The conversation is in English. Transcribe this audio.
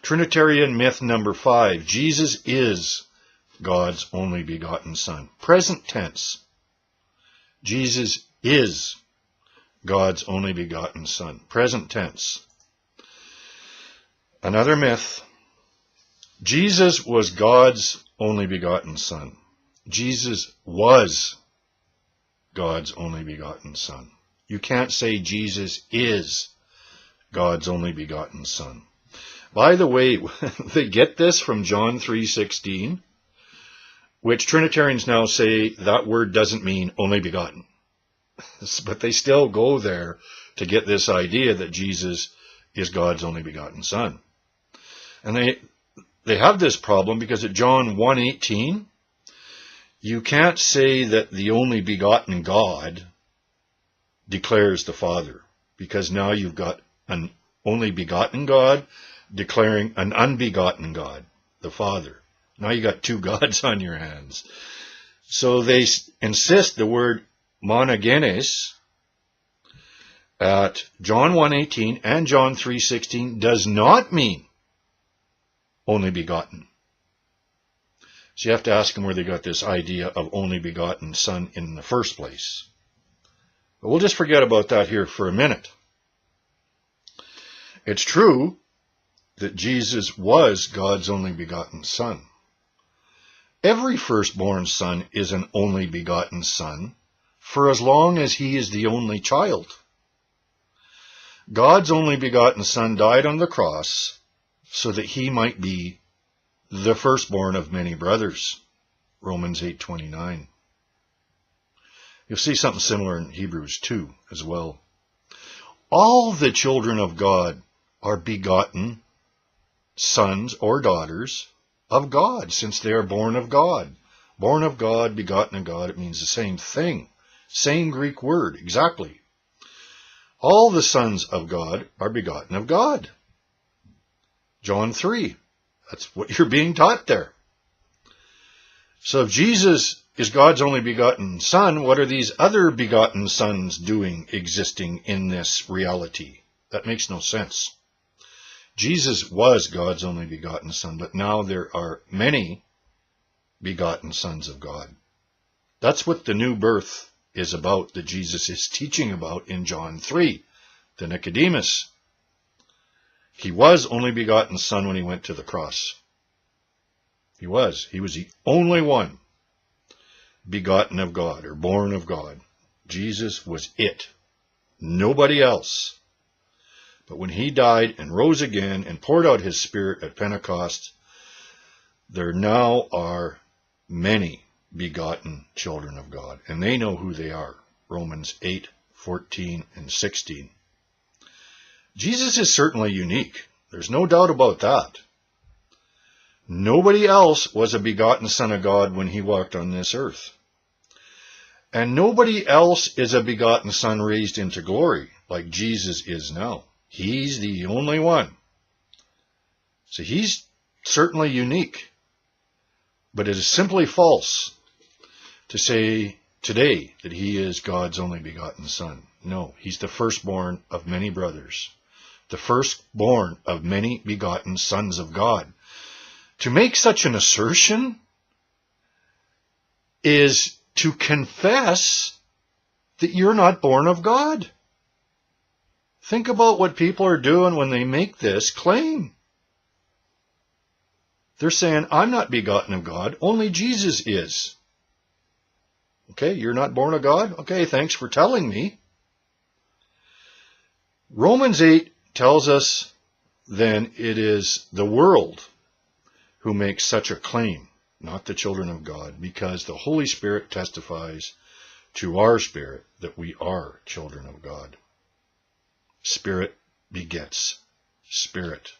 Trinitarian myth number 5. Jesus is God's only begotten Son. Present tense. Jesus is God's only begotten Son. Present tense. Another myth. Jesus was God's only begotten Son. Jesus was God's only begotten Son. You can't say Jesus is God's only begotten Son. By the way, they get this from John 3:16, which Trinitarians now say that word doesn't mean only begotten. But they still go there to get this idea that Jesus is God's only begotten Son. And they have this problem because at John 1:18, you can't say that the only begotten God declares the Father, because now you've got an only begotten God declaring an unbegotten God, the Father. Now you got two gods on your hands. So they insist the word monogenes at John 1:18 and John 3:16 does not mean only begotten. So you have to ask them where they got this idea of only begotten Son in the first place. But we'll just forget about that here for a minute. It's true that Jesus was God's only begotten Son. Every firstborn son is an only begotten son for as long as he is the only child. God's only begotten Son died on the cross so that he might be the firstborn of many brothers. Romans 8:29. You'll see something similar in Hebrews 2 as well. All the children of God are begotten sons or daughters of God, since they are born of God. Born of God, begotten of God, it means the same thing. Same Greek word, exactly. All the sons of God are begotten of God. John 3. That's what you're being taught there. So if Jesus is God's only begotten Son, what are these other begotten sons doing existing in this reality? That makes no sense. Jesus was God's only begotten Son, but now there are many begotten sons of God. That's what the new birth is about, that Jesus is teaching about in John 3 to Nicodemus. He was only begotten Son when he went to the cross. He was the only one begotten of God or born of God. Jesus was it. Nobody else. But when he died and rose again and poured out his Spirit at Pentecost, there now are many begotten children of God. And they know who they are. Romans 8:14 and 16. Jesus is certainly unique. There's no doubt about that. Nobody else was a begotten Son of God when he walked on this earth. And nobody else is a begotten Son raised into glory like Jesus is now. He's the only one. So he's certainly unique. But it is simply false to say today that he is God's only begotten Son. No, he's the firstborn of many brothers. The firstborn of many begotten sons of God. To make such an assertion is to confess that you're not born of God. Think about what people are doing when they make this claim. They're saying, I'm not begotten of God, only Jesus is. Okay, you're not born of God? Okay, thanks for telling me. Romans 8 tells us then it is the world who makes such a claim, not the children of God, because the Holy Spirit testifies to our spirit that we are children of God. Spirit begets spirit.